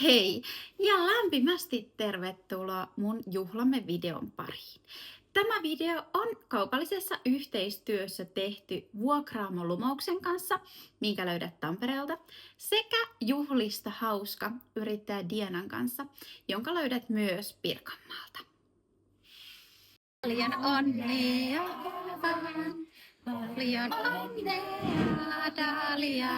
Hei ja lämpimästi tervetuloa mun juhlamme videon pariin. Tämä video on kaupallisessa yhteistyössä tehty Vuokraamo Lumouksen kanssa, minkä löydät Tampereelta, sekä Juhlista hauska yrittäjä Dianan kanssa, jonka löydät myös Pirkanmaalta. Paljon onnea vaan, paljon onnea Dalia.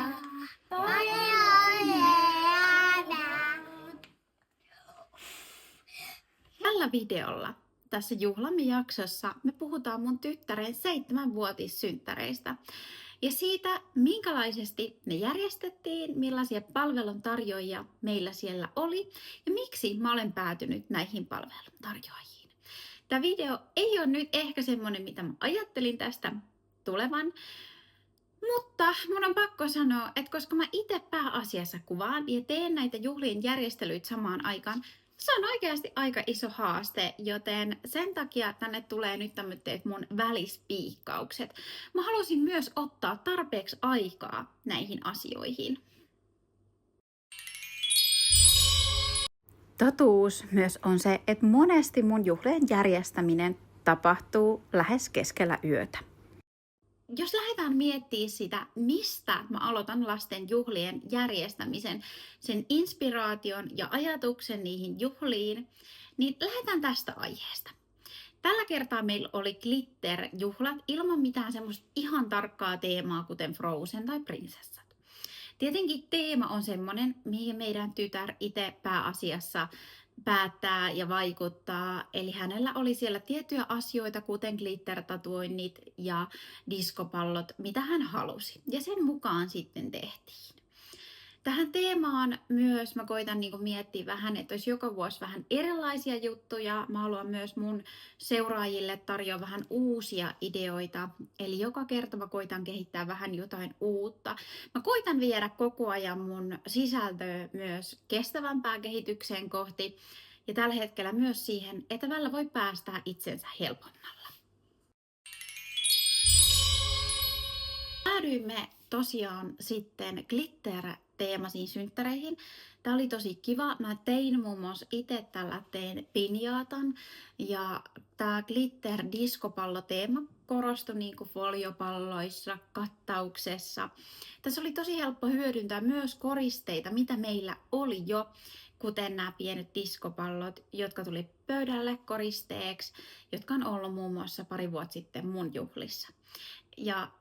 Tällä videolla, tässä juhlamme jaksossa, me puhutaan mun tyttären 7-vuotissynttäreistä ja siitä, minkälaisesti ne järjestettiin, millaisia palveluntarjoajia meillä siellä oli ja miksi mä olen päätynyt näihin palveluntarjoajiin. Tämä video ei ole nyt ehkä semmoinen, mitä mä ajattelin tästä tulevan, mutta mun on pakko sanoa, että koska mä itse pääasiassa kuvaan ja teen näitä juhlien järjestelyitä samaan aikaan, se on oikeasti aika iso haaste, joten sen takia tänne tulee nyt tämmöiset mun välispiikkaukset. Mä halusin myös ottaa tarpeeksi aikaa näihin asioihin. Totuus myös on se, että monesti mun juhlien järjestäminen tapahtuu lähes keskellä yötä. Jos lähdetään miettimään sitä, mistä mä aloitan lasten juhlien järjestämisen, sen inspiraation ja ajatuksen niihin juhliin, niin lähdetään tästä aiheesta. Tällä kertaa meillä oli glitter-juhlat ilman mitään semmoista ihan tarkkaa teemaa, kuten Frozen tai prinsessat. Tietenkin teema on semmoinen, mihin meidän tytär itse pääasiassa päättää ja vaikuttaa. Eli hänellä oli siellä tiettyjä asioita, kuten glitter-tatuoinnit ja diskopallot, mitä hän halusi. Ja sen mukaan sitten tehtiin. Tähän teemaan myös mä koitan miettiä vähän, että olisi joka vuosi vähän erilaisia juttuja. Mä haluan myös mun seuraajille tarjoa vähän uusia ideoita. Eli joka kerta mä koitan kehittää vähän jotain uutta. Mä koitan viedä koko ajan mun sisältöä myös kestävämpään kehitykseen kohti. Ja tällä hetkellä myös siihen, että välillä voi päästää itsensä helpommalla. Päädyimme tosiaan sitten glitter-teemaisiin synttäreihin. Tämä oli tosi kiva. Mä tein muun muassa itse tein pinjaatan ja tämä glitter-diskopallo-teema korostui niin kuin foliopalloissa, kattauksessa. Tässä oli tosi helppo hyödyntää myös koristeita, mitä meillä oli jo, kuten nämä pienet diskopallot, jotka tuli pöydälle koristeeksi, jotka on ollut muun muassa pari vuotta sitten mun juhlissa. Ja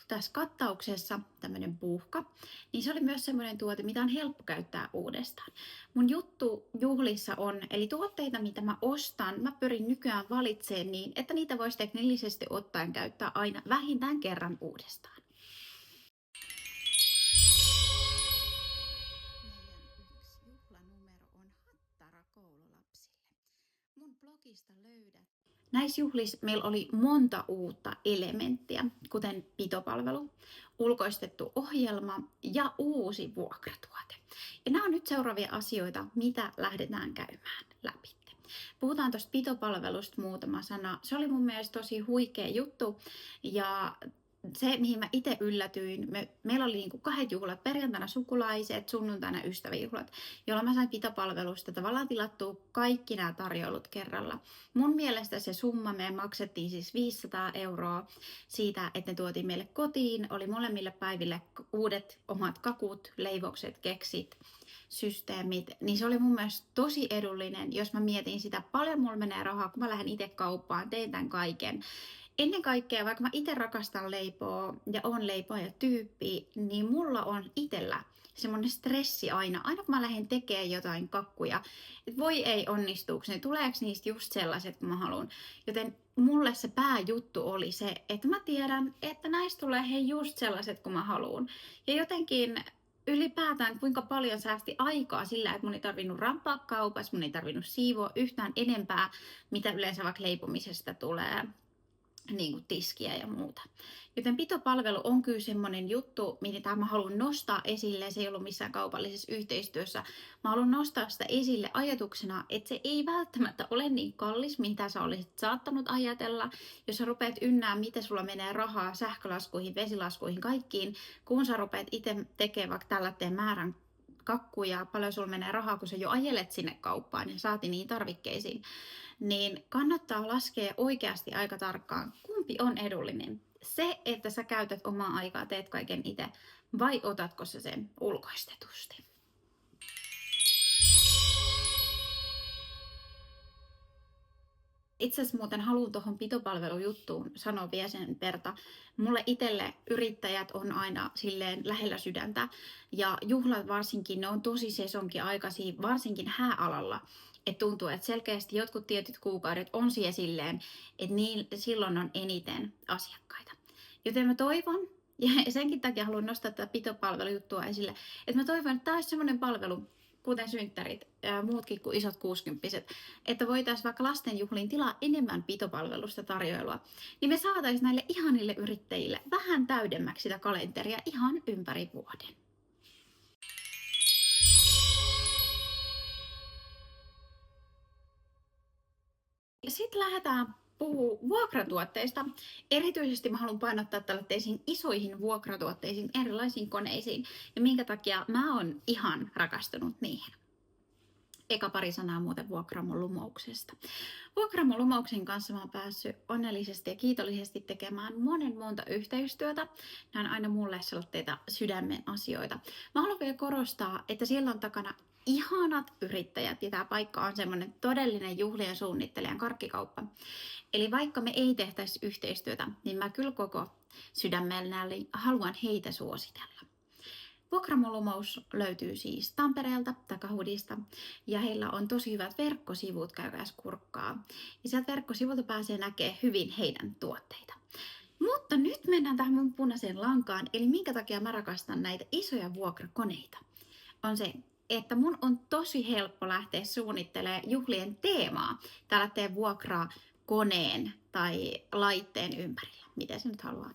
tässä kattauksessa tämmöinen puuhka, niin se oli myös semmoinen tuote, mitä on helppo käyttää uudestaan. Mun juttu juhlissa on, eli tuotteita, mitä mä ostan, mä pyrin nykyään valitsemaan niin, että niitä voisi teknillisesti ottaen käyttää aina vähintään kerran uudestaan. Meidän yksi juhlanumero on hattara koululapsille. Mun blogista löydät. Näissä juhlissa meillä oli monta uutta elementtiä, kuten pitopalvelu, ulkoistettu ohjelma ja uusi vuokratuote. Ja nämä on nyt seuraavia asioita, mitä lähdetään käymään läpi. Puhutaan tuosta pitopalvelusta muutama sana. Se oli mun mielestä tosi huikea juttu ja se, mihin mä itse yllätyin, meillä oli kahdet juhlat, perjantaina sukulaiset, sunnuntaina ystäväjuhlat, jolla mä sain pitopalvelusta tavallaan tilattua kaikki nämä tarjoulut kerralla. Mun mielestä se summa, me maksettiin siis 500 € siitä, että ne tuotiin meille kotiin, oli molemmille päiville uudet omat kakut, leivokset, keksit, systeemit, niin se oli mun mielestä tosi edullinen, jos mä mietin sitä, paljon mulla menee rahaa, kun mä lähden itse kauppaan, teen tämän kaiken. Ennen kaikkea, vaikka mä itse rakastan leipoa ja on leipoja-tyyppi, niin mulla on itsellä semmoinen stressi aina kun mä lähden tekemään jotain kakkuja, että voi ei onnistuuko ne, tuleeko niistä just sellaiset, kun mä haluan. Joten mulle se pääjuttu oli se, että mä tiedän, että näistä tulee just sellaiset, kun mä haluan. Ja jotenkin ylipäätään kuinka paljon säästi aikaa sillä, että mun ei tarvinnut rampaa kaupassa, mun ei tarvinnut siivoa yhtään enempää, mitä yleensä vaikka leipomisesta tulee. Niin kuin tiskiä ja muuta. Joten pitopalvelu on kyllä semmoinen juttu, mitä mä haluan nostaa esille. Se ei ollut missään kaupallisessa yhteistyössä. Mä haluan nostaa sitä esille ajatuksena, että se ei välttämättä ole niin kallis, mitä sä olisit saattanut ajatella. Jos sä rupeat ynnää, miten sulla menee rahaa sähkölaskuihin, vesilaskuihin, kaikkiin, kun sä rupeat itse tekemään vaikka tällaisen määrän kakku ja paljon sulla menee rahaa, kun sä jo ajelet sinne kauppaan ja saati niin tarvikkeisiin, niin kannattaa laskea oikeasti aika tarkkaan, kumpi on edullinen. Se, että sä käytät omaa aikaa, teet kaiken itse, vai otatko sä sen ulkoistetusti. Itse asiassa muuten haluan tuohon pitopalvelujuttuun sanoa vielä sen verta. Mulle itselle yrittäjät on aina silleen lähellä sydäntä. Ja juhlat varsinkin, ne on tosi sesonkiaikaisia, varsinkin hääalalla. Et tuntuu, että selkeästi jotkut tietyt kuukaudet on siellä silleen, että silloin on eniten asiakkaita. Joten mä toivon, ja senkin takia haluan nostaa tätä pitopalvelujuttua esille, että mä toivon, että tämä olisi sellainen palvelu, kuten synttärit ja muutkin kuin isot 60-vuotiaat, että voitaisiin vaikka lastenjuhliin tilaa enemmän pitopalvelusta tarjoilua, niin me saataisiin näille ihanille yrittäjille vähän täydemmäksi sitä kalenteria ihan ympäri vuoden. Sitten lähdetään puhumaan vuokratuotteista. Erityisesti mä haluan painottaa tällaisiin isoihin vuokratuotteisiin, erilaisiin koneisiin, ja minkä takia mä oon ihan rakastunut niihin. Eka pari sanaa muuten Vuokraamon Lumouksesta. Vuokraamon Lumouksen kanssa mä oon päässyt onnellisesti ja kiitollisesti tekemään monta yhteistyötä. Nämä on aina mulle sellaisia sydämen asioita. Mä haluan vielä korostaa, että siellä on takana ihanat yrittäjät ja tämä paikka on semmoinen todellinen juhlien suunnittelijan karkkikauppa. Eli vaikka me ei tehtäisi yhteistyötä, niin mä kyllä koko sydämelläni haluan heitä suositella. Vuokraamon Lumous löytyy siis Tampereelta, Takahudista, ja heillä on tosi hyvät verkkosivut, käykääs kurkkaa. Ja sieltä verkkosivulta pääsee näkemään hyvin heidän tuotteita. Mutta nyt mennään tähän mun punaiseen lankaan, eli minkä takia mä rakastan näitä isoja vuokrakoneita. On se, että mun on tosi helppo lähteä suunnittelemaan juhlien teemaa. Täällä tee vuokraa koneen tai laitteen ympärillä, miten se nyt haluaa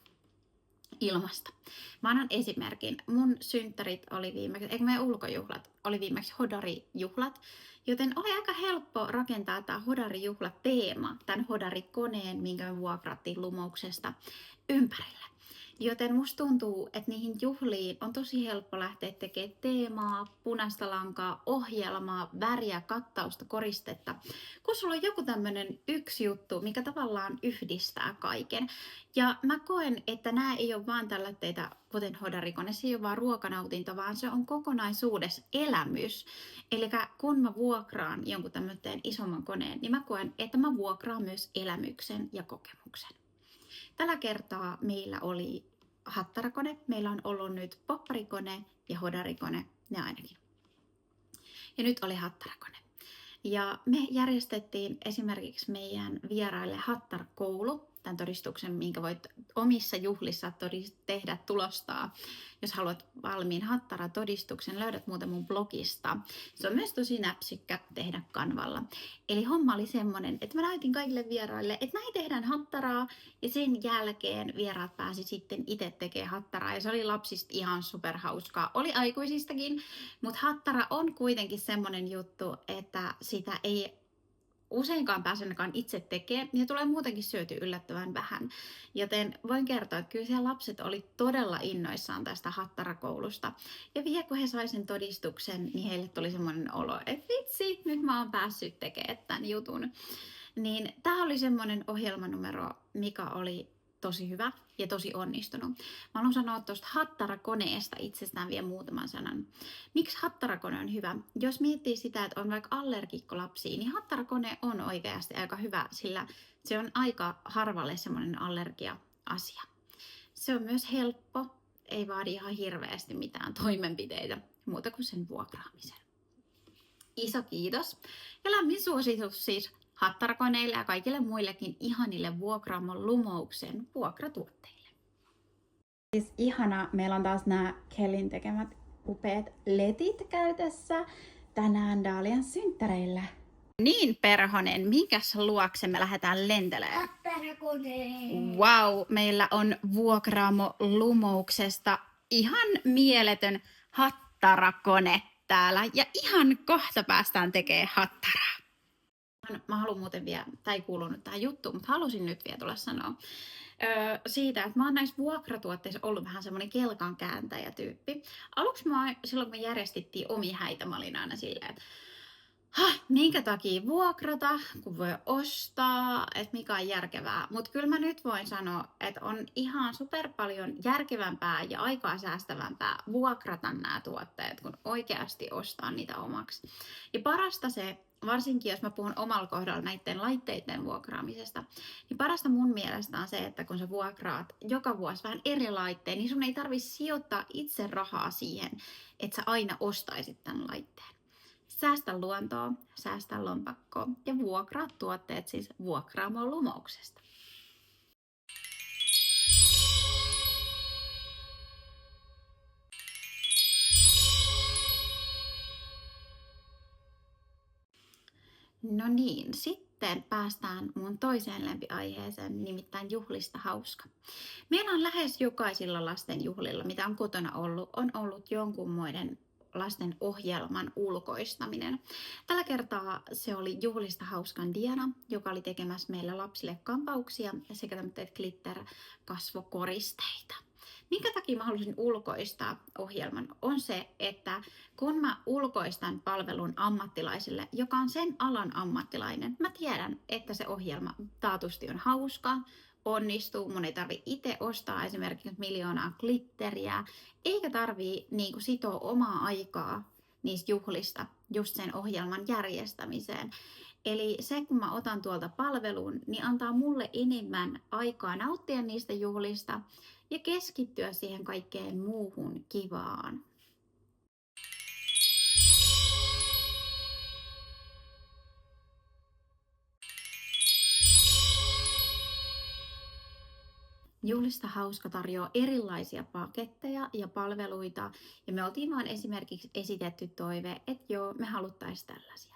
ilmasta. Mä annan esimerkin. Mun synttärit oli viimeksi, meidän ulkojuhlat oli viimeksi hodarijuhlat, joten oli aika helppo rakentaa tämä hodarijuhlateema, tämän hodarikoneen, minkä me vuokrattiin Lumouksesta ympärille. Joten musta tuntuu, että niihin juhliin on tosi helppo lähteä tekemään teemaa, punaista lankaa, ohjelmaa, väriä, kattausta, koristetta, kun sulla on joku tämmöinen yksi juttu, mikä tavallaan yhdistää kaiken. Ja mä koen, että nämä ei ole vaan tällaisia, kuten hodarikone, se ei ole vaan ruokanautinto, vaan se on kokonaisuudessa elämys. Eli kun mä vuokraan jonkun tämmöisen isomman koneen, niin mä koen, että mä vuokraan myös elämyksen ja kokemuksen. Tällä kertaa meillä oli hattarakone, meillä on ollut nyt popparikone ja hodarikone, ne ainakin. Ja nyt oli hattarakone. Ja me järjestettiin esimerkiksi meidän vieraille hattarakoulu, tämän todistuksen, minkä voit omissa juhlissa tehdä, tulostaa. Jos haluat valmiin hattaratodistuksen, löydät muuten mun blogista. Se on myös tosi näpsykkä tehdä kanvalla. Eli homma oli semmonen, että mä näytin kaikille vieraille, että näin tehdään hattaraa. Ja sen jälkeen vieraat pääsi sitten itse tekemään hattaraa. Ja se oli lapsista ihan superhauskaa. Oli aikuisistakin, mutta hattara on kuitenkin semmonen juttu, että sitä ei useinkaan pääsenkään itse tekemään, ja tulee muutenkin syöty yllättävän vähän. Joten voin kertoa, että kyllä siellä lapset oli todella innoissaan tästä hattarakoulusta. Ja vielä kun he sai sen todistuksen, niin heille tuli semmoinen olo, että vitsi, nyt mä oon päässyt tekemään tämän jutun. Niin tämä oli semmoinen ohjelmanumero, mikä oli tosi hyvä ja tosi onnistunut. Mä haluan sanoa tuosta hattarakoneesta itsestään vielä muutaman sanan. Miksi hattarakone on hyvä? Jos miettii sitä, että on vaikka allergikkolapsia, niin hattarakone on oikeasti aika hyvä, sillä se on aika harvalle semmoinen allergia-asia. Se on myös helppo, ei vaadi ihan hirveästi mitään toimenpiteitä muuta kuin sen vuokraamisen. Iso kiitos ja lämmin suositus siis hattarakoneille ja kaikille muillekin ihanille Vuokraamon Lumouksen vuokratuotteille. Siis ihana, meillä on taas nämä Kellin tekemät upeat letit käytössä tänään Dalian synttäreillä. Niin Perhonen, minkäs luokse me lähdetään lentelemään? Hattarakoneen. Wow, meillä on Vuokraamon Lumouksesta ihan mieletön hattarakone täällä ja ihan kohta päästään tekemään hattaraa. Mä haluan muuten vielä, tämä ei kuulunut tähän juttuun, mutta halusin nyt vielä tulla sanoa. siitä, että mä oon näissä vuokratuotteissa ollut vähän semmoinen kelkan kääntäjätyyppi. Aluksi silloin kun me järjestettiin omia häitä, mä olin aina silleen, että minkä takia vuokrata, kun voi ostaa, että mikä on järkevää. Mutta kyllä mä nyt voin sanoa, että on ihan super paljon järkevämpää ja aikaa säästävämpää vuokrata nämä tuotteet, kun oikeasti ostaa niitä omaksi. Ja parasta se, varsinkin jos mä puhun omalla kohdalla näiden laitteiden vuokraamisesta, niin parasta mun mielestä on se, että kun sä vuokraat joka vuosi vähän eri laitteen, niin sun ei tarvitse sijoittaa itse rahaa siihen, että sä aina ostaisit tämän laitteen. Säästä luontoa, säästä lompakkoa ja vuokraa tuotteet siis vuokraamon lumouksesta. No niin, sitten päästään mun toiseen lempiaiheeseen, nimittäin juhlista hauska. Meillä on lähes jokaisilla lasten juhlilla, mitä on kotona ollut, on ollut jonkunmoinen lasten ohjelman ulkoistaminen. Tällä kertaa se oli juhlista hauskan Diana, joka oli tekemässä meillä lapsille kampauksia sekä tämmöitä glitter-kasvokoristeita. Minkä takia mä halusin ulkoistaa ohjelman on se, että kun mä ulkoistan palvelun ammattilaisille, joka on sen alan ammattilainen, mä tiedän, että se ohjelma taatusti on hauska, onnistuu, mun ei tarvi itse ostaa esimerkiksi 1 miljoonaa glitteriä, eikä tarvii sitoa omaa aikaa niistä juhlista just sen ohjelman järjestämiseen. Eli se, kun mä otan tuolta palvelun, niin antaa mulle enemmän aikaa nauttia niistä juhlista ja keskittyä siihen kaikkeen muuhun kivaan. Juhlista hauska tarjoaa erilaisia paketteja ja palveluita ja me oltiin vaan esimerkiksi esitetty toive, että joo, me haluttaisiin tällaisia.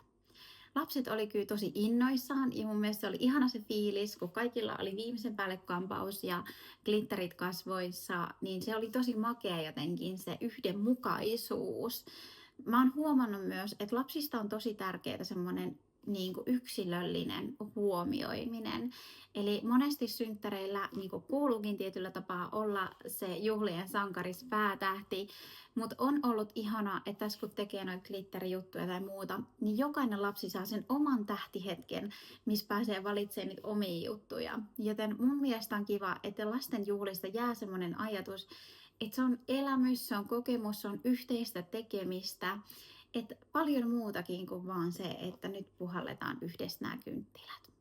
Lapset oli kyllä tosi innoissaan ja mun mielestä se oli ihana se fiilis, kun kaikilla oli viimeisen päälle kampaus ja glitterit kasvoissa, niin se oli tosi makea jotenkin se yhdenmukaisuus. Mä oon huomannut myös, että lapsista on tosi tärkeää semmoinen yksilöllinen huomioiminen. Eli monesti synttäreillä kuuluukin tietyllä tapaa olla se juhlien sankaris päätähti, mutta on ollut ihanaa, että tässä kun tekee noita glitterijuttuja tai muuta, niin jokainen lapsi saa sen oman tähtihetken, missä pääsee valitsemaan niitä omia juttuja. Joten mun mielestä on kiva, että lasten juhlista jää semmoinen ajatus, että se on elämys, se on kokemus, se on yhteistä tekemistä. Että paljon muutakin kuin vaan se, että nyt puhalletaan yhdessä nämä kynttilät.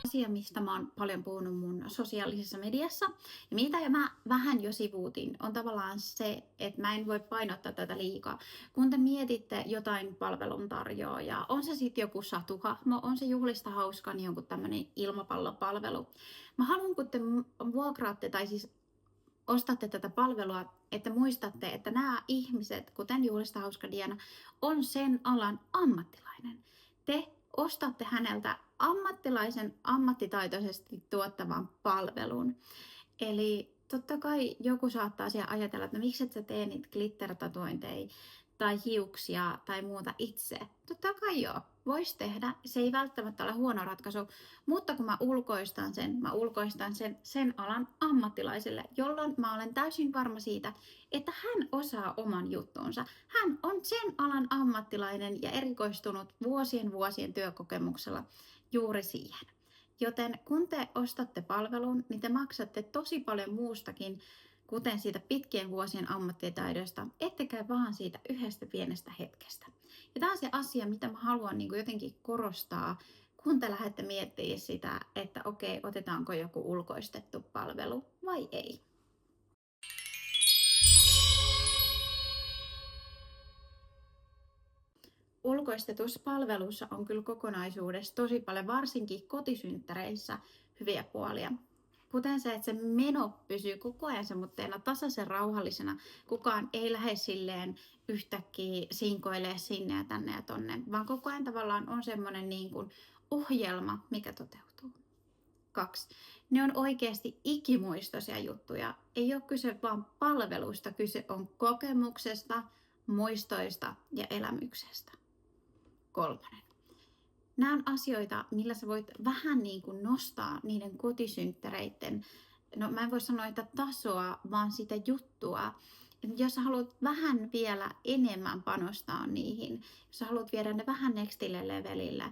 Asia, mistä mä oon paljon puhunut mun sosiaalisessa mediassa ja mitä mä vähän jo sivuutin, on tavallaan se, että mä en voi painottaa tätä liikaa. Kun te mietitte jotain palveluntarjoajaa, on se sitten joku satuhahmo, on se juhlista hauska, niin jonkun tämmöinen ilmapallopalvelu. Mä haluan, kun te vuokraatte tai siis ostatte tätä palvelua, että muistatte, että nämä ihmiset, kuten juhlista hauska Diana, on sen alan ammattilainen. Te ostatte häneltä ammattilaisen ammattitaitoisesti tuottavan palvelun. Eli totta kai joku saattaa siellä ajatella, että no, miksi et sä tee niitä glitter-tatuointeja tai hiuksia tai muuta itse. Totta kai joo, voisi tehdä. Se ei välttämättä ole huono ratkaisu, mutta kun mä ulkoistan sen alan ammattilaiselle, jolloin mä olen täysin varma siitä, että hän osaa oman juttuunsa. Hän on sen alan ammattilainen ja erikoistunut vuosien työkokemuksella juuri siihen. Joten kun te ostatte palvelun, niin te maksatte tosi paljon muustakin, kuten siitä pitkien vuosien ammattitaidosta, ettekä vaan siitä yhdestä pienestä hetkestä. Ja tämä on se asia, mitä mä haluan jotenkin korostaa, kun te lähdette miettimään sitä, että okei, otetaanko joku ulkoistettu palvelu vai ei. Ulkoistetussa palvelussa on kyllä kokonaisuudessa tosi paljon, varsinkin kotisynttäreissä, hyviä puolia. Kuten se, että se meno pysyy koko ajan semmoitteena tasaisen rauhallisena. Kukaan ei lähde silleen yhtäkkiä sinkoilee sinne ja tänne ja tonne, vaan koko ajan tavallaan on semmoinen ohjelma, mikä toteutuu. 2. Ne on oikeasti ikimuistoisia juttuja. Ei ole kyse vaan palveluista, kyse on kokemuksesta, muistoista ja elämyksestä. 3. Nämä on asioita, millä sä voit vähän niin kuin nostaa niiden kotisynttäreiden, no mä en voi sanoa, että tasoa, vaan sitä juttua. Et jos sä haluat vähän vielä enemmän panostaa niihin, jos sä haluat viedä ne vähän nextille levelille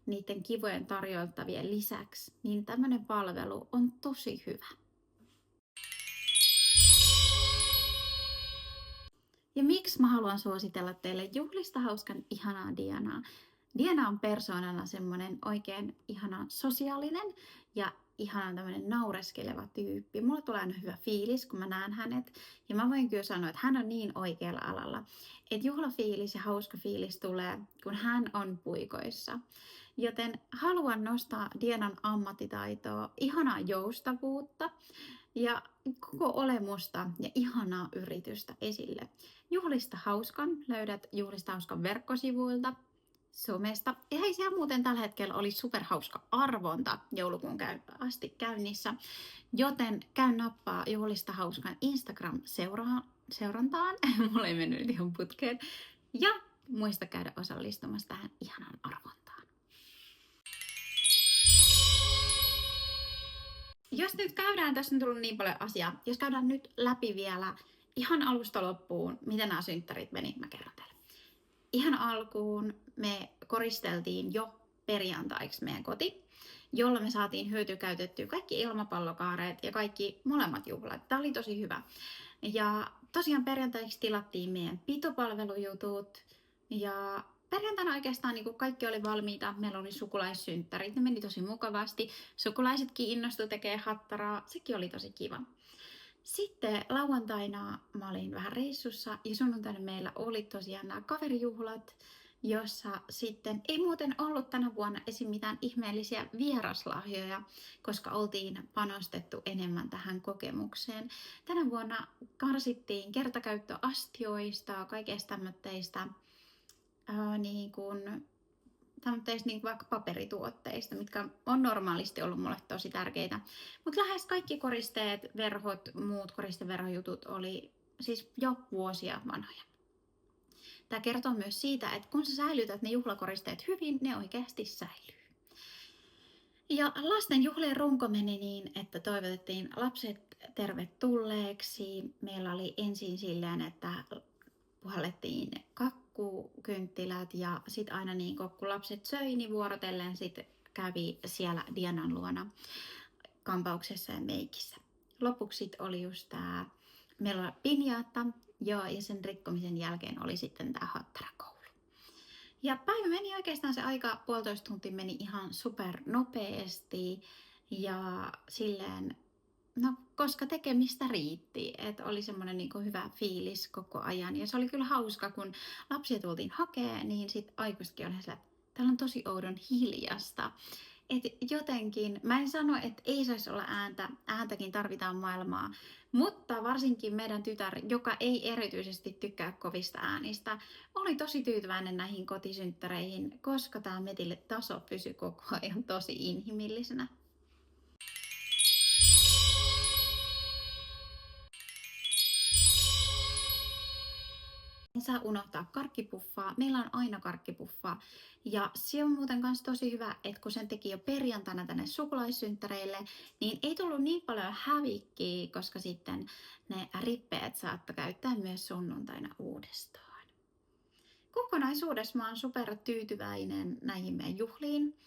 niiden kivojen tarjoltavien lisäksi, niin tämmöinen palvelu on tosi hyvä. Ja miksi mä haluan suositella teille juhlista hauskan ihanaa Dianaa? Diana on persoonana semmoinen oikein ihana sosiaalinen ja ihana tämmöinen naureskeleva tyyppi. Mulla tulee aina hyvä fiilis, kun mä näen hänet. Ja mä voin kyllä sanoa, että hän on niin oikealla alalla. Että juhlafiilis ja hauska fiilis tulee, kun hän on puikoissa. Joten haluan nostaa Dianan ammattitaitoa, ihanaa joustavuutta ja koko olemusta ja ihanaa yritystä esille. Juhlista hauskan löydät Juhlista hauskan verkkosivuilta, somesta. Ja hei, siellä muuten tällä hetkellä oli superhauska arvonta joulukuun asti käynnissä, joten käy nappaa Juhlista hauskan Instagram-seurantaan. Mulla ei mennyt nyt ihan putkeen. Ja muista käydä osallistumassa tähän ihanaan arvontaan. Jos nyt käydään, tässä on tullut niin paljon asiaa, jos käydään nyt läpi vielä ihan alusta loppuun, miten nämä synttärit meni, mä kerron teille. Ihan alkuun me koristeltiin jo perjantaiksi meidän koti, jolla me saatiin hyötykäytettyä kaikki ilmapallokaareet ja kaikki molemmat juhlat. Tämä oli tosi hyvä. Ja tosiaan perjantaiksi tilattiin meidän pitopalvelujutut ja perjantaina oikeastaan niin kaikki oli valmiita. Meillä oli sukulaissynttärit, ne meni tosi mukavasti. Sukulaisetkin innostu tekemään hattaraa, sekin oli tosi kiva. Sitten lauantaina mä olin vähän reissussa ja sunnuntaina meillä oli tosiaan nämä kaverijuhlat, jossa sitten ei muuten ollut tänä vuonna esim. Mitään ihmeellisiä vieraslahjoja, koska oltiin panostettu enemmän tähän kokemukseen. Tänä vuonna karsittiin kertakäyttöastioista, kaikesta tämmöistä niin vaikka paperituotteista, mitkä on normaalisti ollut mulle tosi tärkeitä. Mutta lähes kaikki koristeet, verhot, muut koristeverhojutut oli siis jo vuosia vanhoja. Tämä kertoo myös siitä, että kun sä säilytät ne juhlakoristeet hyvin, ne oikeasti säilyy. Ja lasten juhlien runko meni niin, että toivotettiin lapset tervetulleeksi. Meillä oli ensin silleen, että puhallettiin kakkukynttilät ja sitten aina niin kun lapset söi, niin vuorotellen sitten kävi siellä Dianan luona kampauksessa ja meikissä. Lopuksi sit oli just tää, meillä oli pinjaatta, joo, ja sen rikkomisen jälkeen oli sitten tää hattarakoulu. Ja päivä meni oikeastaan se aika, 1,5 tuntia meni ihan super nopeasti ja silleen, no, koska tekemistä riitti, että oli semmoinen niin kuin hyvä fiilis koko ajan. Ja se oli kyllä hauska, kun lapsia tultiin hakemaan, niin sitten aikuisetkin oli sillä, että täällä on tosi oudon hiljasta. Et jotenkin, mä en sano, että ei saisi olla ääntä, ääntäkin tarvitaan maailmaa, mutta varsinkin meidän tytär, joka ei erityisesti tykkää kovista äänistä, oli tosi tyytyväinen näihin kotisynttäreihin, koska tämä metille taso pysyi koko ajan tosi inhimillisenä. En saa unohtaa karkkipuffaa. Meillä on aina karkkipuffaa. Ja se on muuten myös tosi hyvä, että kun sen teki jo perjantaina tänne sukulaissynttäreille, niin ei tullut niin paljon hävikkiä, koska sitten ne rippeet saattoi käyttää myös sunnuntaina uudestaan. Kokonaisuudessa mä oon super tyytyväinen näihin meidän juhliin.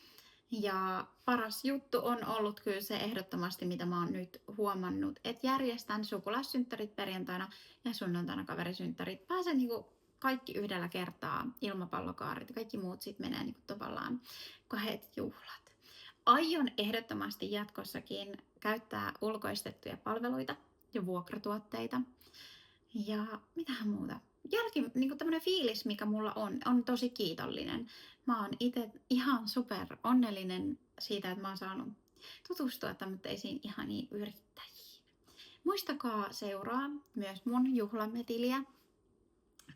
Ja paras juttu on ollut kyllä se ehdottomasti, mitä mä oon nyt huomannut, että järjestän sukulaissynttärit perjantaina ja sunnuntaina kaverisynttärit. Pääsen niinku kaikki yhdellä kertaa, ilmapallokaarit ja kaikki muut sitten menee niinku tavallaan 2 juhlat. Aion ehdottomasti jatkossakin käyttää ulkoistettuja palveluita ja vuokratuotteita. Ja mitähän muuta? Niin tämmöinen fiilis, mikä mulla on tosi kiitollinen. Mä oon itse ihan super onnellinen siitä, että mä oon saanut tutustua tämmöisiin ihaniin yrittäjiin. Muistakaa seuraa myös mun juhlametiliä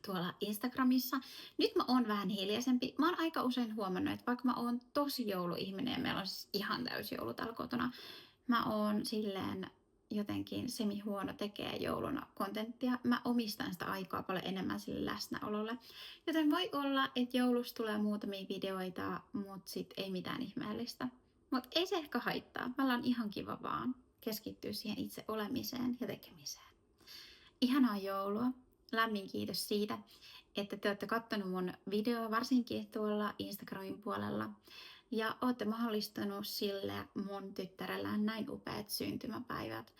tuolla Instagramissa. Nyt mä oon vähän hiljaisempi. Mä oon aika usein huomannut, että vaikka mä oon tosi jouluihminen ja meillä on siis ihan täysi joulu täällä kotona, mä oon silleen jotenkin semi-huono tekee jouluna kontenttia. Mä omistan sitä aikaa paljon enemmän sille läsnäololle. Joten voi olla, että joulusta tulee muutamia videoita, mutta sit ei mitään ihmeellistä. Mutta ei se ehkä haittaa. Mä on ihan kiva vaan keskittyä siihen itse olemiseen ja tekemiseen. Ihanaa joulua. Lämmin kiitos siitä, että te olette kattonut mun videoa, varsinkin tuolla Instagramin puolella. Ja olette mahdollistanut sille mun tyttärellä näin upeat syntymäpäivät.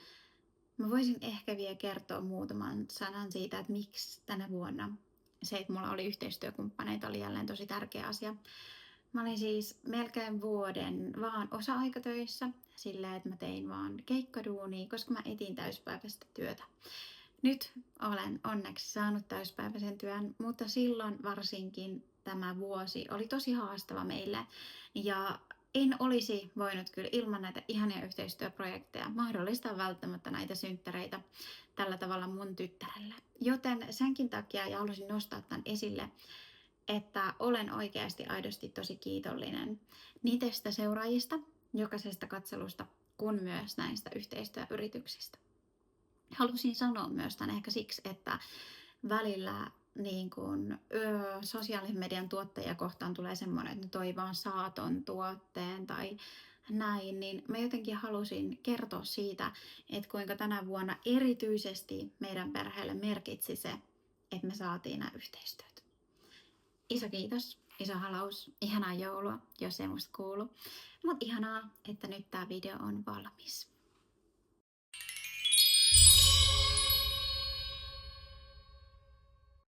Mä voisin ehkä vielä kertoa muutaman sanan siitä, että miksi tänä vuonna se, että mulla oli yhteistyökumppaneita, oli jälleen tosi tärkeä asia. Mä olin siis melkein vuoden vaan osa-aikatöissä silleen, että mä tein vaan keikkaduunia, koska mä etin täyspäiväistä työtä. Nyt olen onneksi saanut täyspäiväisen työn, mutta silloin varsinkin tämä vuosi oli tosi haastava meille. Ja en olisi voinut kyllä ilman näitä ihania yhteistyöprojekteja mahdollistaa välttämättä näitä synttäreitä tällä tavalla mun tyttärelle. Joten senkin takia ja halusin nostaa tämän esille, että olen oikeasti aidosti tosi kiitollinen niin teistä seuraajista, jokaisesta katselusta, kuin myös näistä yhteistyöyrityksistä. Halusin sanoa myös tämän ehkä siksi, että välillä niin kun, sosiaalisen median tuottajia kohtaan tulee semmoinen, että ne toi vaan saaton tuotteen tai näin, niin mä jotenkin halusin kertoa siitä, että kuinka tänä vuonna erityisesti meidän perheelle merkitsi se, että me saatiin nämä yhteistyöt. Iso kiitos, iso halaus, ihanaa joulua, jos ei musta kuulu. Mutta ihanaa, että nyt tää video on valmis.